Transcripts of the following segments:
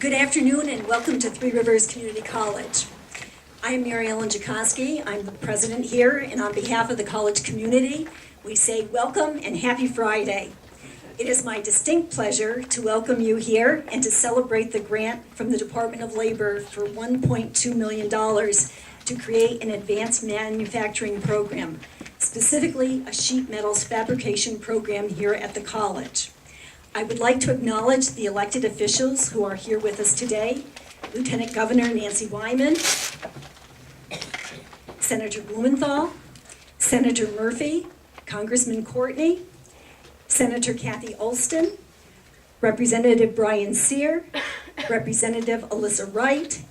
Good afternoon and welcome to Three Rivers Community College. I am Mary Ellen Jakoski. I'm the president here, and on behalf of the college community, we say welcome and happy Friday. It is my distinct pleasure to welcome you here and to celebrate the grant from the Department of Labor for $1.2 million to create an advanced manufacturing program, specifically a sheet metals fabrication program here at the college. I would like to acknowledge the elected officials who are here with us today: Lieutenant Governor Nancy Wyman, Senator Blumenthal, Senator Murphy, Congressman Courtney, Senator Kathy Olston, Representative Brian Sear, Representative Alyssa Wright,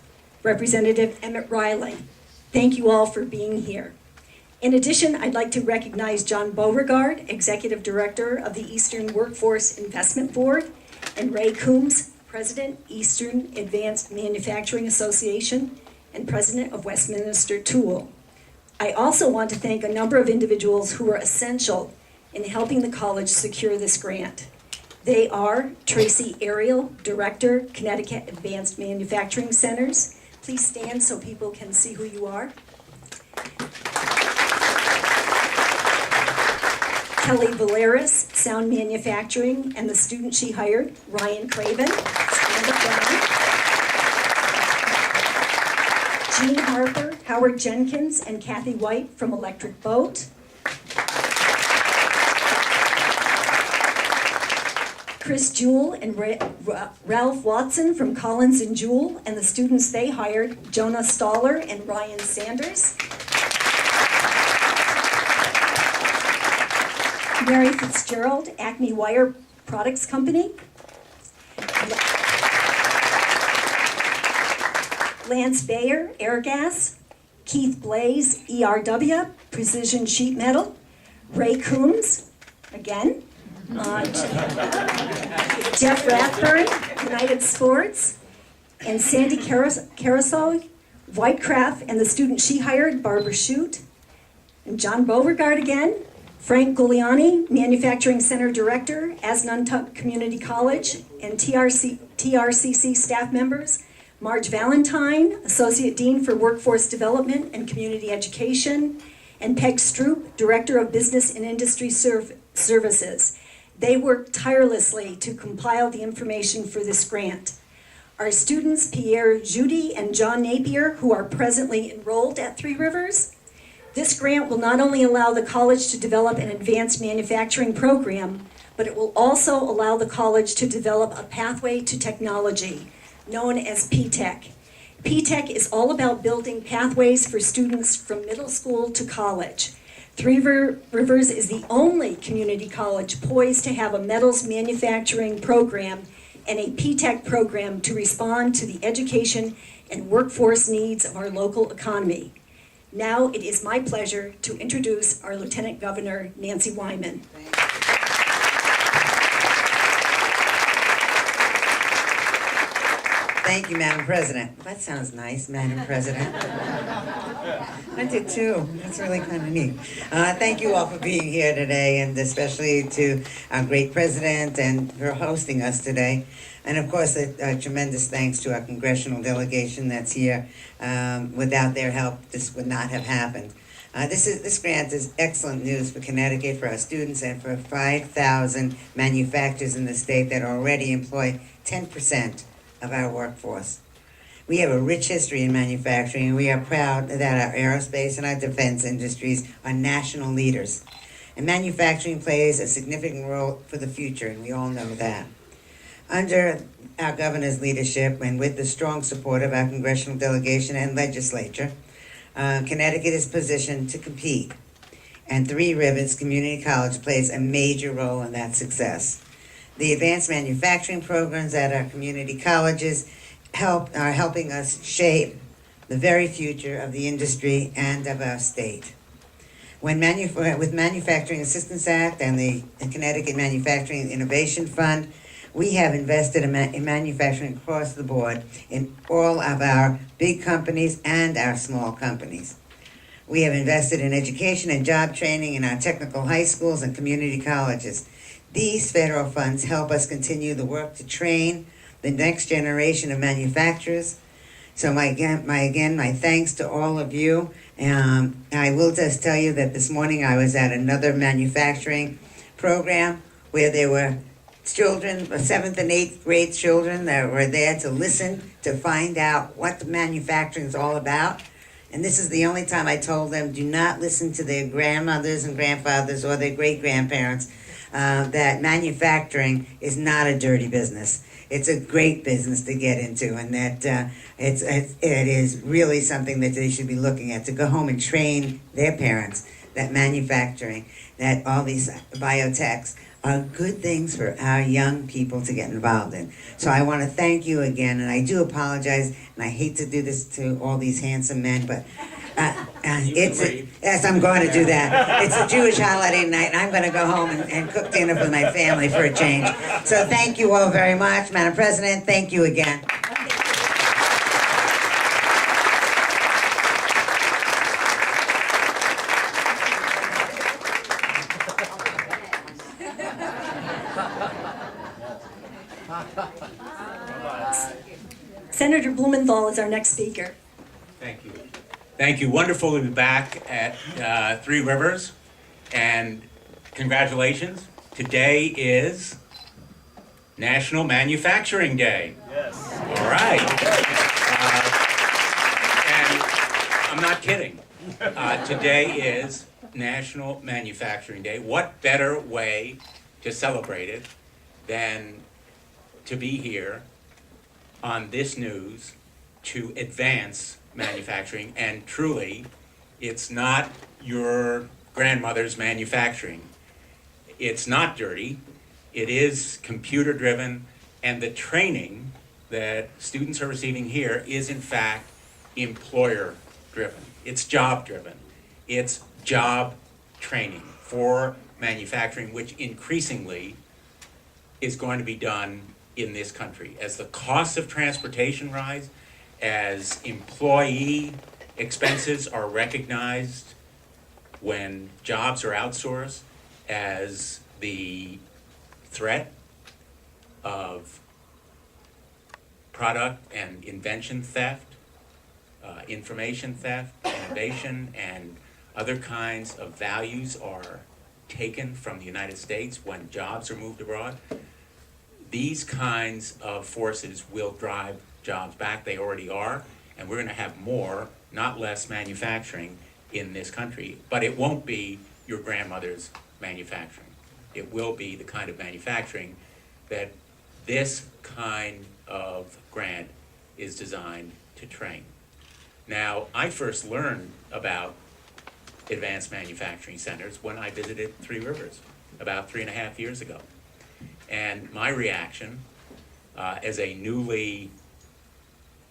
Representative Emmett Riley. Thank you all for being here. In addition, I'd like to recognize John Beauregard, Executive Director of the Eastern Workforce Investment Board, and Ray Coombs, President, Eastern Advanced Manufacturing Association, and President of Westminster Tool. I also want to thank a number of individuals who were essential in helping the college secure this grant. They are Tracy Ariel, Director, Connecticut Advanced Manufacturing Centers. Please stand so people can see who you are. Kelly Valeris, Sound Manufacturing, and the student she hired, Ryan Craven. Stand up, Ryan. Jean Harper, Howard Jenkins, and Kathy White from Electric Boat. Chris Jewell and Ralph Watson from Collins and Jewell, and the students they hired, Jonah Stoller and Ryan Sanders. Mary Fitzgerald, Acme Wire Products Company. Lance Bayer, Airgas. Keith Blaze, ERW, Precision Sheet Metal. Ray Coombs, again. Jeff Rathburn, United Sports. And Sandy Carousel, Whitecraft, and the student she hired, Barbara Shute. And John Beauregard again. Frank Gugliani, Manufacturing Center Director, Asnuntuck Community College, and TRCC staff members, Marge Valentine, Associate Dean for Workforce Development and Community Education, and Peg Stroop, Director of Business and Industry Services. They worked tirelessly to compile the information for this grant. Our students, Pierre Judy and John Napier, who are presently enrolled at Three Rivers. This grant will not only allow the college to develop an advanced manufacturing program, but it will also allow the college to develop a pathway to technology, known as P-TECH. P-TECH is all about building pathways for students from middle school to college. Three Rivers is the only community college poised to have a metals manufacturing program and a P-TECH program to respond to the education and workforce needs of our local economy. Now it is my pleasure to introduce our Lieutenant Governor, Nancy Wyman. Thank you, Madam President. That sounds nice, Madam President. I did too. That's really kind of neat. Thank you all for being here today, and especially to our great president and for hosting us today. And of course, a tremendous thanks to our congressional delegation that's here. Without their help, this would not have happened. This grant is excellent news for Connecticut, for our students, and for 5,000 manufacturers in the state that already employ 10% of our workforce. We have a rich history in manufacturing, and we are proud that our aerospace and our defense industries are national leaders. And manufacturing plays a significant role for the future, and we all know that. Under our governor's leadership and with the strong support of our congressional delegation and legislature, Connecticut is positioned to compete. And Three Rivers Community College plays a major role in that success. The advanced manufacturing programs at our community colleges are helping us shape the very future of the industry and of our state. With Manufacturing Assistance Act and the Connecticut Manufacturing Innovation Fund, we have invested in manufacturing across the board in all of our big companies and our small companies. We have invested in education and job training in our technical high schools and community colleges. These federal funds help us continue the work to train the next generation of manufacturers. So my thanks to all of you. I will just tell you that this morning I was at another manufacturing program where there were children, 7th and 8th grade children that were there to listen, to find out what the manufacturing is all about. And this is the only time I told them, do not listen to their grandmothers and grandfathers or their great-grandparents, that manufacturing is not a dirty business. It's a great business to get into, and that it is really something that they should be looking at, to go home and train their parents that manufacturing, that all these biotechs are good things for our young people to get involved in. So I want to thank you again, and I do apologize, and I hate to do this to all these handsome men, but yes, I'm going to do that. It's a Jewish holiday night, and I'm going to go home and cook dinner for my family for a change. So thank you all very much. Madam President, thank you again. Senator Blumenthal is our next speaker. Thank you. Thank you. Wonderful to be back at Three Rivers, and congratulations. Today is National Manufacturing Day. Yes. All right. And I'm not kidding. Today is National Manufacturing Day. What better way to celebrate it than to be here on this news to advance manufacturing? And truly, it's not your grandmother's manufacturing. It's not dirty. It is computer driven, and the training that students are receiving here is in fact employer driven. It's job driven. It's job training for manufacturing, which increasingly is going to be done in this country. As the costs of transportation rise, as employee expenses are recognized when jobs are outsourced, as the threat of product and invention theft, information theft, innovation, and other kinds of values are taken from the United States when jobs are moved abroad, these kinds of forces will drive jobs back. They already are, and we're going to have more, not less, manufacturing in this country. But it won't be your grandmother's manufacturing. It will be the kind of manufacturing that this kind of grant is designed to train. Now, I first learned about advanced manufacturing centers when I visited Three Rivers about 3.5 years ago. And my reaction as a newly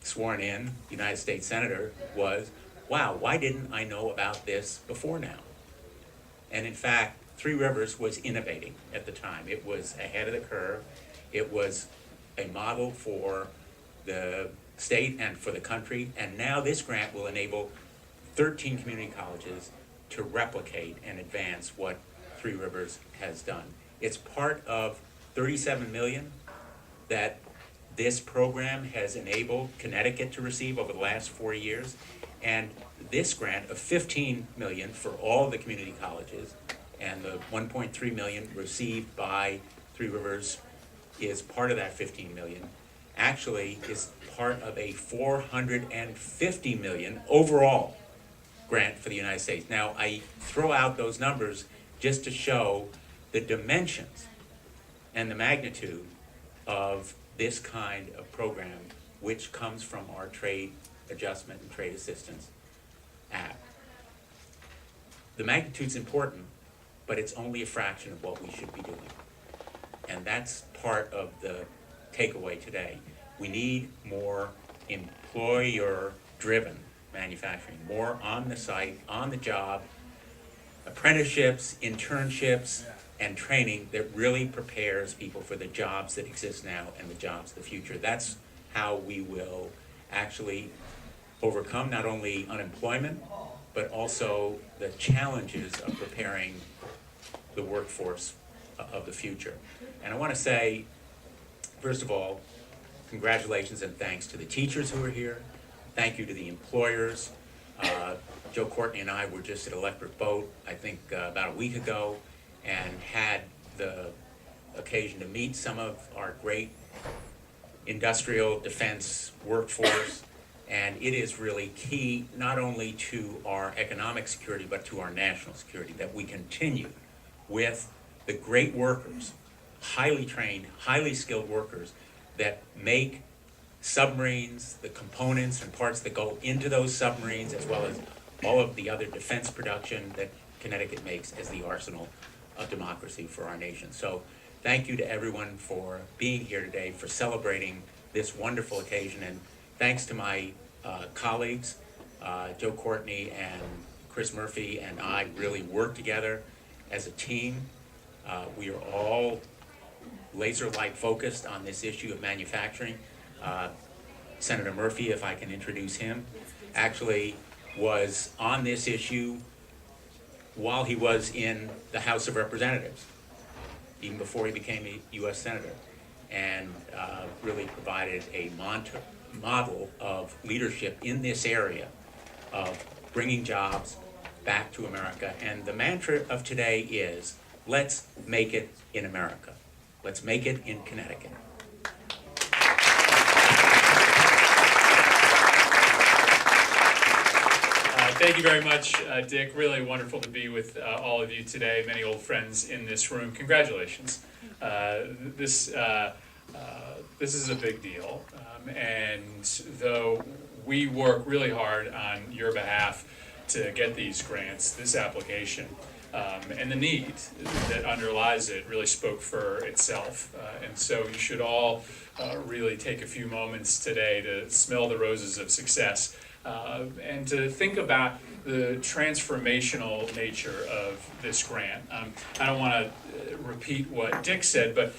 sworn in United States Senator was, wow, why didn't I know about this before now? And in fact, Three Rivers was innovating at the time. It was ahead of the curve. It was a model for the state and for the country. And now this grant will enable 13 community colleges to replicate and advance what Three Rivers has done. It's part of $37 million that this program has enabled Connecticut to receive over the last 4 years, and this grant of $15 million for all the community colleges, and the $1.3 million received by Three Rivers is part of that $15 million. Actually, is part of a $450 million overall grant for the United States. Now, I throw out those numbers just to show the dimensions and the magnitude of this kind of program, which comes from our Trade Adjustment and Trade Assistance Act. The magnitude's important, but it's only a fraction of what we should be doing. And that's part of the takeaway today. We need more employer-driven manufacturing, more on the site, on the job, apprenticeships, internships, and training that really prepares people for the jobs that exist now and the jobs of the future. That's how we will actually overcome not only unemployment, but also the challenges of preparing the workforce of the future. And I want to say, first of all, congratulations and thanks to the teachers who are here. Thank you to the employers. Joe Courtney and I were just at Electric Boat, I think about a week ago, and had the occasion to meet some of our great industrial defense workforce. And it is really key not only to our economic security, but to our national security, that we continue with the great workers, highly trained, highly skilled workers that make submarines, the components and parts that go into those submarines, as well as all of the other defense production that Connecticut makes as the arsenal of democracy for our nation. So thank you to everyone for being here today, for celebrating this wonderful occasion, and thanks to my colleagues, Joe Courtney and Chris Murphy and I really work together as a team. We are all laser-like focused on this issue of manufacturing. Senator Murphy, if I can introduce him, actually was on this issue while he was in the House of Representatives, even before he became a U.S. Senator, and really provided a model of leadership in this area of bringing jobs back to America. And the mantra of today is, let's make it in America. Let's make it in Connecticut. Thank you very much, Dick. Really wonderful to be with all of you today, many old friends in this room. Congratulations. This is a big deal. And though we work really hard on your behalf to get these grants, this application and the need that underlies it really spoke for itself. And so you should all really take a few moments today to smell the roses of success and to think about the transformational nature of this grant. I don't want to repeat what Dick said, but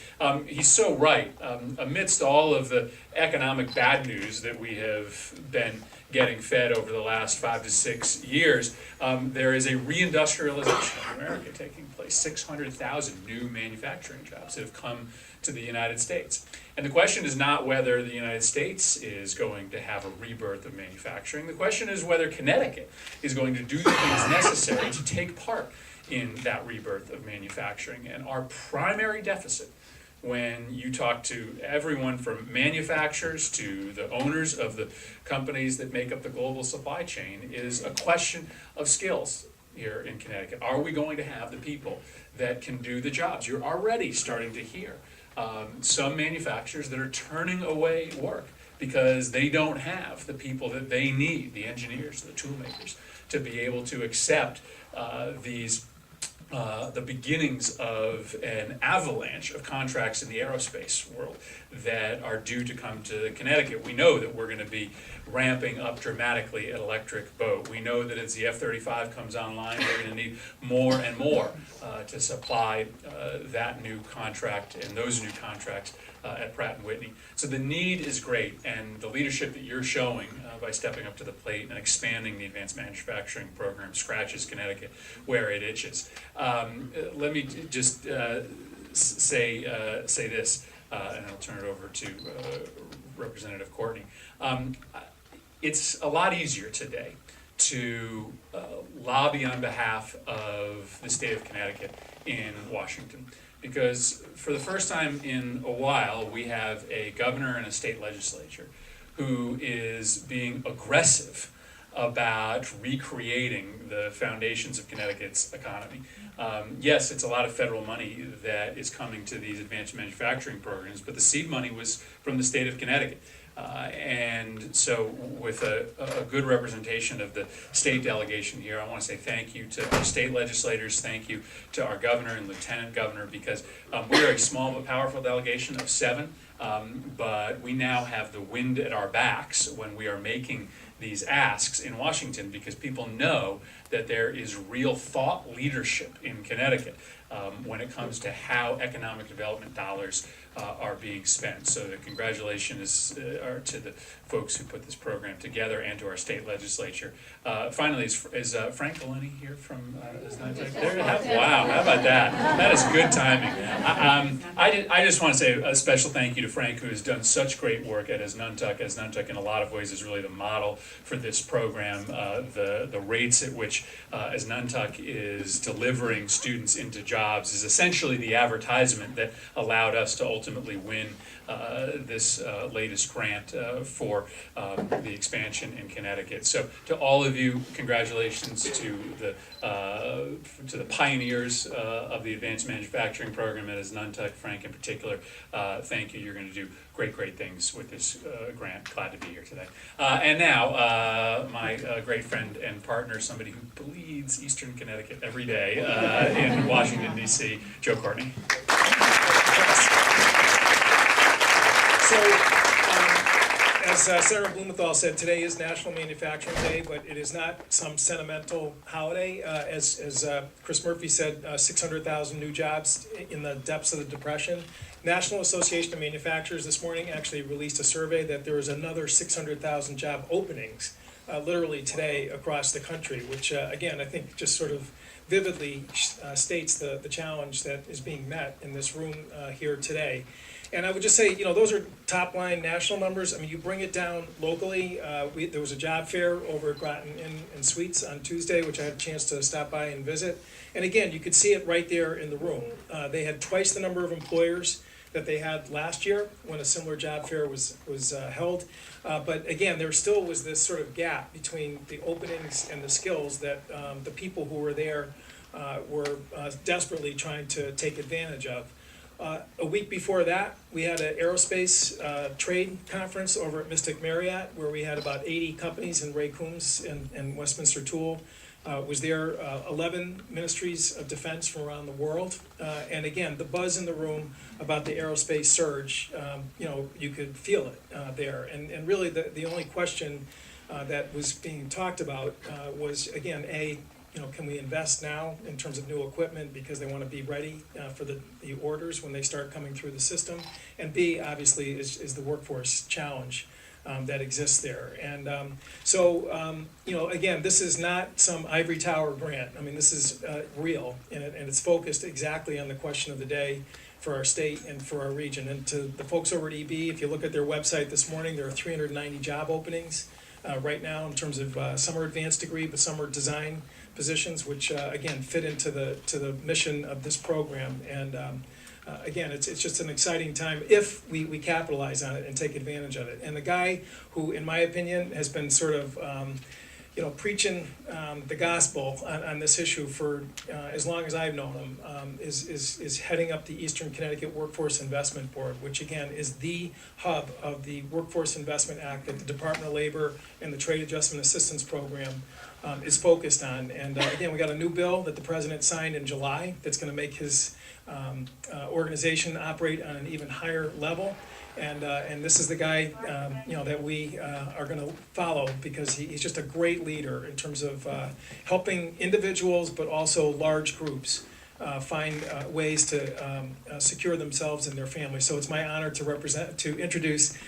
he's so right. Amidst all of the economic bad news that we have been getting fed over the last 5 to 6 years, there is a reindustrialization of America taking place. 600,000 new manufacturing jobs that have come to the United States. And the question is not whether the United States is going to have a rebirth of manufacturing. The question is whether Connecticut is going to do the things necessary to take part in that rebirth of manufacturing. And our primary deficit, when you talk to everyone from manufacturers to the owners of the companies that make up the global supply chain, is a question of skills here in Connecticut. Are we going to have the people that can do the jobs? You're already starting to hear some manufacturers that are turning away work because they don't have the people that they need, the engineers, the tool makers, to be able to accept the beginnings of an avalanche of contracts in the aerospace world that are due to come to Connecticut. We know that we're going to be ramping up dramatically at Electric Boat. We know that as the F-35 comes online, we're going to need more and more to supply that new contract and those new contracts at Pratt & Whitney. So the need is great, and the leadership that you're showing by stepping up to the plate and expanding the advanced manufacturing program scratches Connecticut where it itches. Let me just say this, and I'll turn it over to Representative Courtney. It's a lot easier today to lobby on behalf of the state of Connecticut in Washington, because for the first time in a while, we have a governor and a state legislature who is being aggressive about recreating the foundations of Connecticut's economy. Yes, it's a lot of federal money that is coming to these advanced manufacturing programs, but the seed money was from the state of Connecticut. And so with a good representation of the state delegation here, I want to say thank you to our state legislators, thank you to our governor and lieutenant governor, because we're a small but powerful delegation of 7, but we now have the wind at our backs when we are making these asks in Washington, because people know that there is real thought leadership in Connecticut when it comes to how economic development dollars are being spent. So the congratulations are to the folks who put this program together and to our state legislature. Finally, is Frank Galeni here from wow, how about that? That is good timing. I just want to say a special thank you to Frank, who has done such great work at Asnuntuck. Asnuntuck in a lot of ways is really the model for this program. The rates at which Asnuntuck is delivering students into jobs is essentially the advertisement that allowed us to ultimately win this latest grant for the expansion in Connecticut. So to all of you, congratulations to the pioneers of the advanced manufacturing program at Asnuntuck, Frank in particular. Thank you. You're going to do great things with this grant. Glad to be here today. And now, my great friend and partner, somebody who bleeds Eastern Connecticut every day in Washington, D.C., Joe Courtney. So, as Senator Blumenthal said, today is National Manufacturing Day, but it is not some sentimental holiday. As Chris Murphy said, 600,000 new jobs in the depths of the Depression. National Association of Manufacturers this morning actually released a survey that there is another 600,000 job openings literally today across the country, which again, I think just sort of vividly states the challenge that is being met in this room here today. And I would just say, those are top line national numbers. I mean, you bring it down locally. There was a job fair over at Groton Inn and Suites on Tuesday, which I had a chance to stop by and visit. And again, you could see it right there in the room. They had twice the number of employers that they had last year when a similar job fair was held. But again, there still was this sort of gap between the openings and the skills that the people who were there were desperately trying to take advantage of. A week before that, we had an aerospace trade conference over at Mystic Marriott, where we had about 80 companies, and Ray Coombs and Westminster Tool was there, 11 ministries of defense from around the world. And again, the buzz in the room about the aerospace surge, you could feel it there. And really the only question that was being talked about was, again, can we invest now in terms of new equipment because they want to be ready for the orders when they start coming through the system? And B, obviously, is the workforce challenge that exists there. And again, this is not some ivory tower grant. I mean, this is real, and it's focused exactly on the question of the day for our state and for our region. And to the folks over at EB, if you look at their website this morning, there are 390 job openings right now in terms of some are advanced degree, but some are design positions, which again fit into the mission of this program. And again, it's just an exciting time if we capitalize on it and take advantage of it. And the guy who, in my opinion, has been sort of preaching the gospel on this issue for as long as I've known him is heading up the Eastern Connecticut Workforce Investment Board, which again is the hub of the Workforce Investment Act that the Department of Labor and the Trade Adjustment Assistance Program is focused on. And again, we got a new bill that the president signed in July that's going to make his organization operate on an even higher level. And this is the guy that we are going to follow because he's just a great leader in terms of helping individuals, but also large groups find ways to secure themselves and their families. So it's my honor to introduce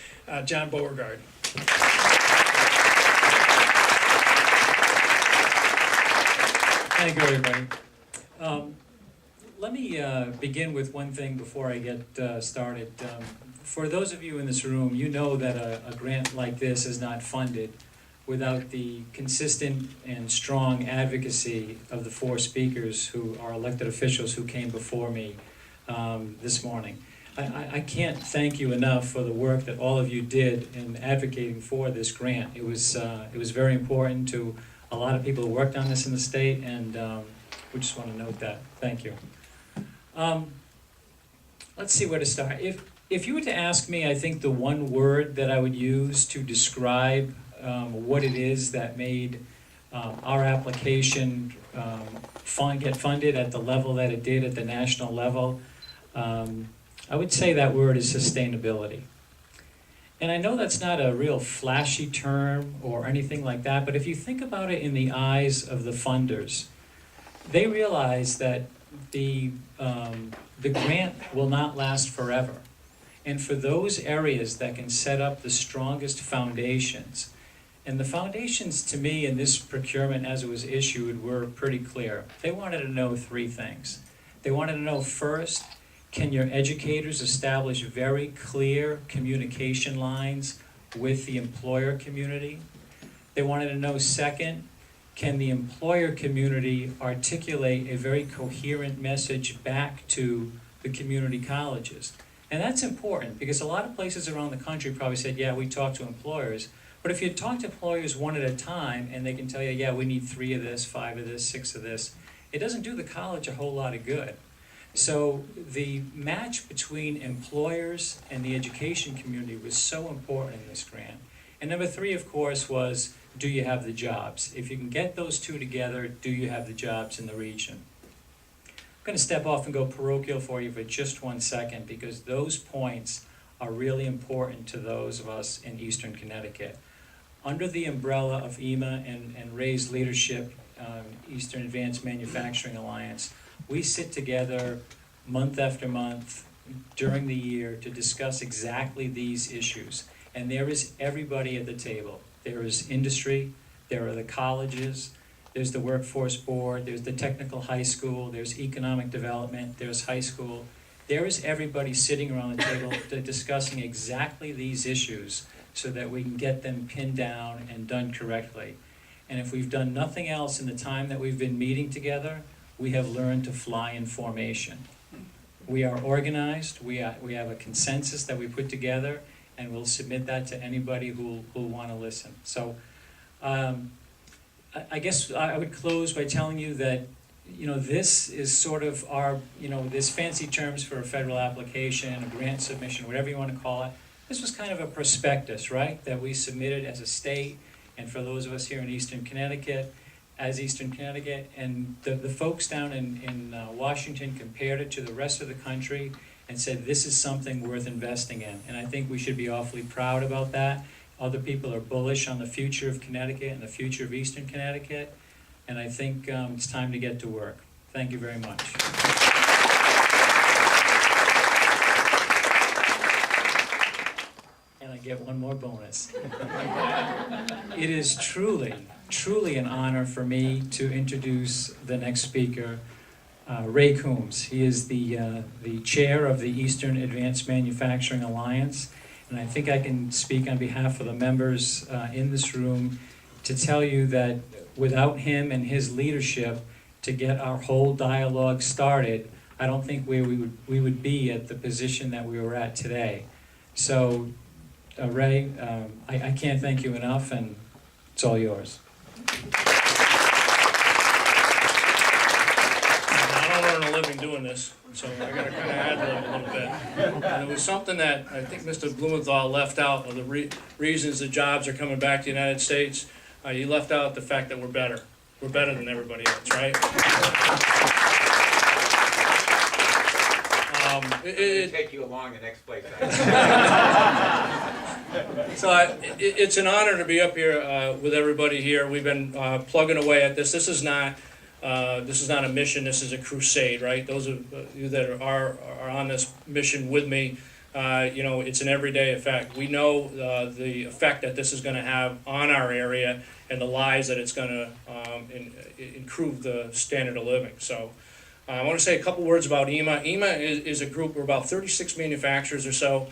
John Beauregard. Thank you, everybody. Let me begin with one thing before I get started. For those of you in this room, you know that a grant like this is not funded without the consistent and strong advocacy of the four speakers who are elected officials who came before me this morning. I can't thank you enough for the work that all of you did in advocating for this grant. It was very important to a lot of people who worked on this in the state, and we just want to note that. Thank you. Let's see where to start. If you were to ask me, I think the one word that I would use to describe what it is that made our application get funded at the level that it did at the national level, I would say that word is sustainability. And I know that's not a real flashy term or anything like that, but if you think about it in the eyes of the funders, they realize that the grant will not last forever. And for those areas that can set up the strongest foundations, and the foundations to me in this procurement as it was issued were pretty clear. They wanted to know three things. They wanted to know first, can your educators establish very clear communication lines with the employer community? They wanted to know second, can the employer community articulate a very coherent message back to the community colleges? And that's important because a lot of places around the country probably said, yeah, we talk to employers. But if you talk to employers one at a time and they can tell you, yeah, we need 3 of this, 5 of this, 6 of this, it doesn't do the college a whole lot of good. So the match between employers and the education community was so important in this grant. And number 3, of course, was, do you have the jobs? If you can get those two together, do you have the jobs in the region? I'm going to step off and go parochial for you for just 1 second because those points are really important to those of us in Eastern Connecticut. Under the umbrella of EMA and Ray's leadership, Eastern Advanced Manufacturing Alliance, we sit together month after month during the year to discuss exactly these issues. And there is everybody at the table. There is industry, there are the colleges, there's the workforce board, there's the technical high school, there's economic development, there's high school. There is everybody sitting around the table discussing exactly these issues so that we can get them pinned down and done correctly. And if we've done nothing else in the time that we've been meeting together, we have learned to fly in formation. We are organized, we have a consensus that we put together, and we'll submit that to anybody who'll want to listen. So I guess I would close by telling you that, you know, this is sort of our, you know, there's fancy terms for a federal application, a grant submission, whatever you want to call it. This was kind of a prospectus, right, that we submitted as a state, and for those of us here in Eastern Connecticut, as Eastern Connecticut, and the folks down in Washington compared it to the rest of the country and said this is something worth investing in. And I think we should be awfully proud about that. Other people are bullish on the future of Connecticut and the future of Eastern Connecticut, and I think it's time to get to work. Thank you very much. And I get one more bonus. It is truly an honor for me to introduce the next speaker, Ray Coombs. He is the chair of the Eastern Advanced Manufacturing Alliance, and I think I can speak on behalf of the members in this room to tell you that without him and his leadership to get our whole dialogue started, I don't think we would be at the position that we were at today. So, Ray, I can't thank you enough, and it's all yours. I don't earn a living doing this, so I gotta kind of ad-lib a little bit. And it was something that I think Mr. Blumenthal left out of the reasons the jobs are coming back to the United States. He left out the fact that we're better. We're better than everybody else, right? It'll take you along the next place. So it's an honor to be up here with everybody here. We've been plugging away at this. This is not a mission. This is a crusade, right? Those of you that are on this mission with me, you know, it's an everyday effect. We know the effect that this is going to have on our area and the lives that it's going to improve the standard of living. So I want to say a couple words about EMA. EMA is a group, we're about 36 manufacturers or so.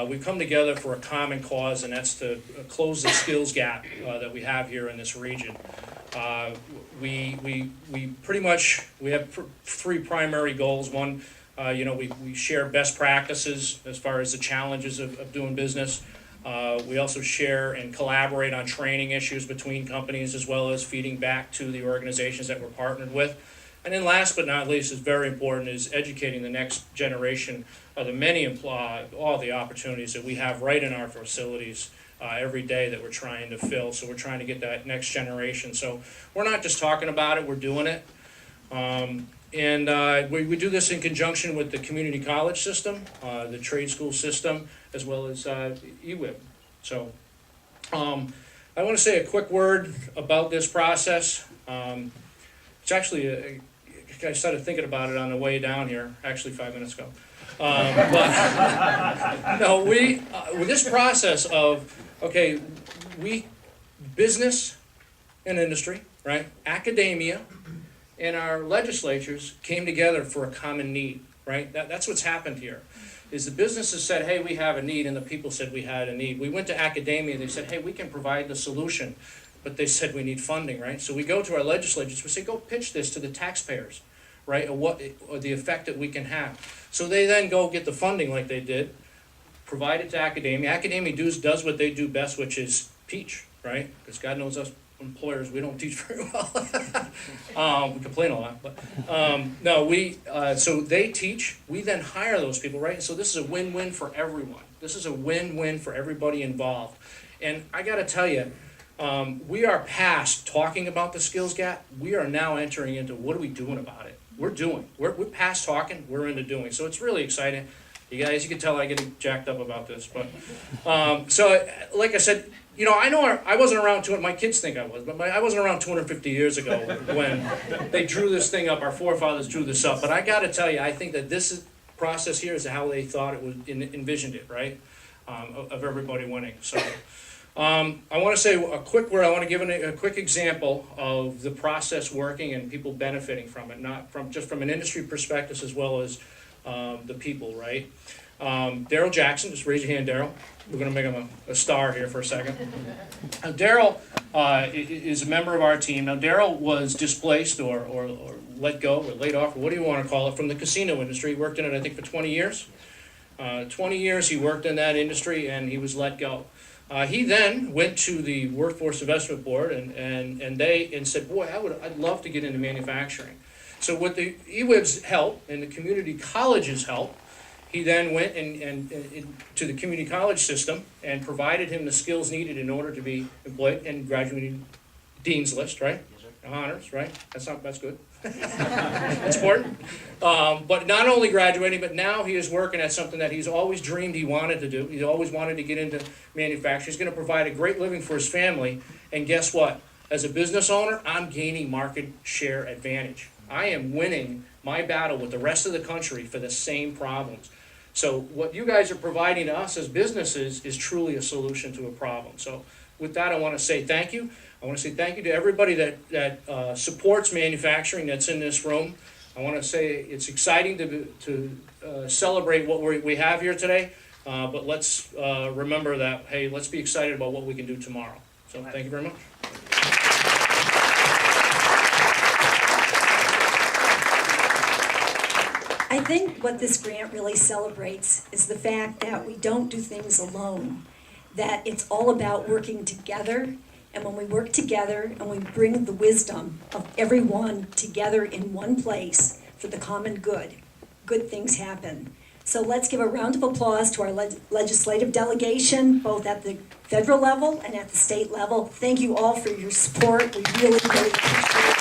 We've come together for a common cause, and that's to close the skills gap that we have here in this region. We pretty much, we have 3 primary goals. One, you know, we share best practices as far as the challenges of doing business. We also share and collaborate on training issues between companies, as well as feeding back to the organizations that we're partnered with. And then last but not least, is very important, is educating the next generation of the many all the opportunities that we have right in our facilities every day that we're trying to fill. So we're trying to get that next generation. So we're not just talking about it, we're doing it. We do this in conjunction with the community college system, the trade school system, as well as EWIB. So I want to say a quick word about this process. It's actually I started thinking about it on the way down here, actually 5 minutes ago. But no, with this process of, okay, business and industry, right, academia, and our legislatures came together for a common need, right? That's what's happened here, is the businesses said, hey, we have a need, and the people said we had a need. We went to academia, and they said, hey, we can provide the solution, but they said we need funding, right? So we go to our legislatures, we say, go pitch this to the taxpayers, right, or the effect that we can have. So they then go get the funding like they did, provide it to academia. Academia does what they do best, which is teach, right? Because God knows us employers, we don't teach very well. We complain a lot, but no, so they teach, we then hire those people, right? So this is a win-win for everyone. This is a win-win for everybody involved. And I gotta tell you, we are past talking about the skills gap. We are now entering into what are we doing about it? We're past talking, we're into doing. So it's really exciting. You guys, you can tell I get jacked up about this, but so like I said, you know I wasn't around my kids think I was, but I wasn't around 250 years ago when they drew this thing up. Our forefathers drew this up. But I got to tell you, I think that process here is how they thought it was envisioned it, right? Of everybody winning. So I want to say a quick word. I want to give a quick example of the process working and people benefiting from it, not just from an industry perspective as well as the people, right? Daryl Jackson, just raise your hand, Daryl. We're going to make him a star here for a second. Daryl is a member of our team. Now, Daryl was displaced or let go or laid off, or what do you want to call it, from the casino industry. He worked in it, I think, for 20 years. 20 years he worked in that industry, and he was let go. He then went to the Workforce Investment Board and said, boy, I'd love to get into manufacturing. So with the EWIB's help and the community college's help, he then went and to the community college system and provided him the skills needed in order to be employed and graduating dean's list, right? Honors, right? That's good. That's important. But not only graduating, but now he is working at something that he's always dreamed he wanted to do. He always wanted to get into manufacturing. He's going to provide a great living for his family. And guess what? As a business owner, I'm gaining market share advantage. I am winning my battle with the rest of the country for the same problems. So what you guys are providing to us as businesses is truly a solution to a problem. So with that, I want to say thank you. I want to say thank you to everybody that supports manufacturing that's in this room. I want to say it's exciting to celebrate what we have here today, but let's remember that, hey, let's be excited about what we can do tomorrow. So thank you very much. I think what this grant really celebrates is the fact that we don't do things alone, that it's all about working together. And when we work together and we bring the wisdom of everyone together in one place for the common good, good things happen. So let's give a round of applause to our legislative delegation, both at the federal level and at the state level. Thank you all for your support. We really, really appreciate it.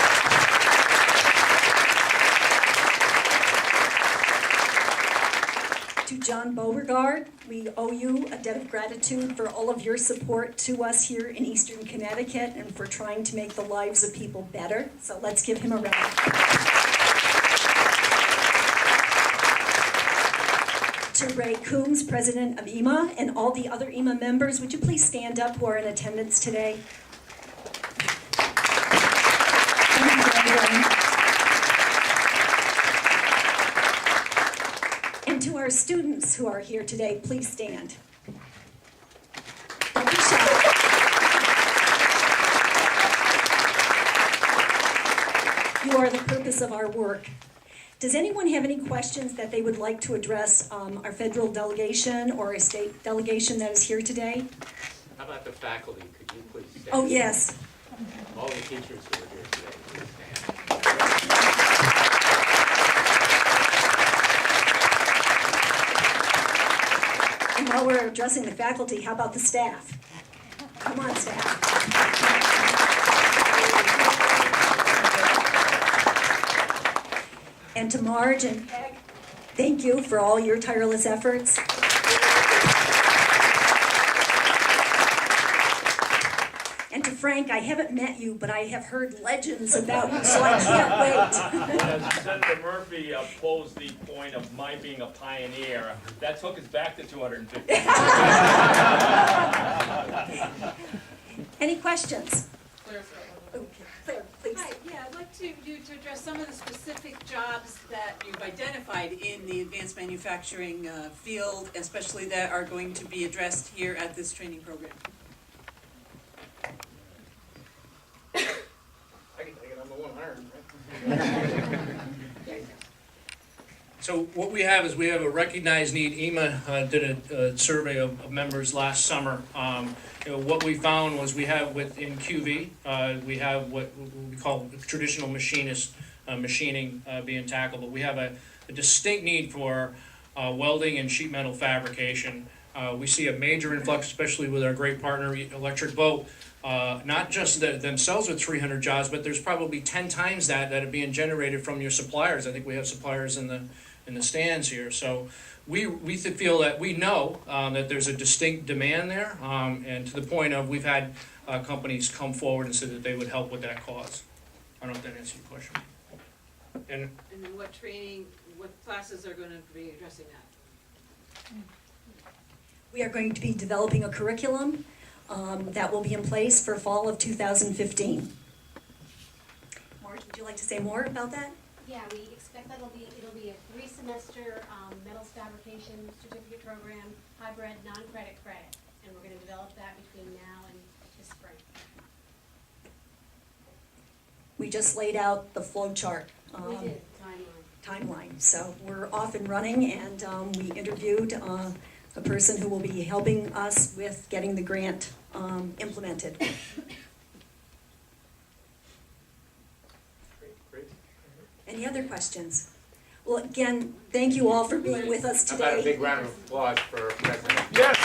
To John Beauregard, we owe you a debt of gratitude for all of your support to us here in Eastern Connecticut and for trying to make the lives of people better. So let's give him a round. To Ray Coombs, president of EMA, and all the other EMA members, would you please stand up who are in attendance today? Thank you, everyone. And to our students who are here today, please stand. Don't be shy. You are the purpose of our work. Does anyone have any questions that they would like to address our federal delegation or a state delegation that is here today? How about the faculty? Could you please stand? Oh, yes. All the teachers who are here today, please stand. And while we're addressing the faculty, how about the staff? Come on, staff. And to Marge and Peg, thank you for all your tireless efforts. And to frank, I haven't met you, but I have heard legends about you, so I can't wait. Senator Murphy posed the point of my being a pioneer. That took us back to 250. Any questions? Claire's got one. Okay, Claire, please. Hi, yeah, I'd like to address some of the specific jobs that you've identified in the advanced manufacturing field, especially that are going to be addressed here at this training program. I can take it, I'm the one hiring, right? So what we have is we have a recognized need. EMA did a survey of members last summer. What we found was we have within QV, we have what we call traditional machinist machining being tackled, but we have a distinct need for welding and sheet metal fabrication. We see a major influx, especially with our great partner Electric Boat, not just themselves with 300 jobs, but there's probably 10 times that are being generated from your suppliers. I think we have suppliers in the stands here. So we feel that we know that there's a distinct demand there, and to the point of we've had companies come forward and said that they would help with that cause. I don't know if that answers your question. And And then what training, what classes are going to be addressing that? We are going to be developing a curriculum that will be in place for fall of 2015. Marge, would you like to say more about that? Yeah, we expect that it'll be a 3-semester metals fabrication certificate program, hybrid, non-credit credit, and we're gonna develop that between now and this spring. We just laid out the flow chart. We did, timeline. So we're off and running, and we interviewed a person who will be helping us with getting the grant implemented. Great. Any other questions? Well, again, thank you all for being with us How about a today. big round of applause for President? Yes.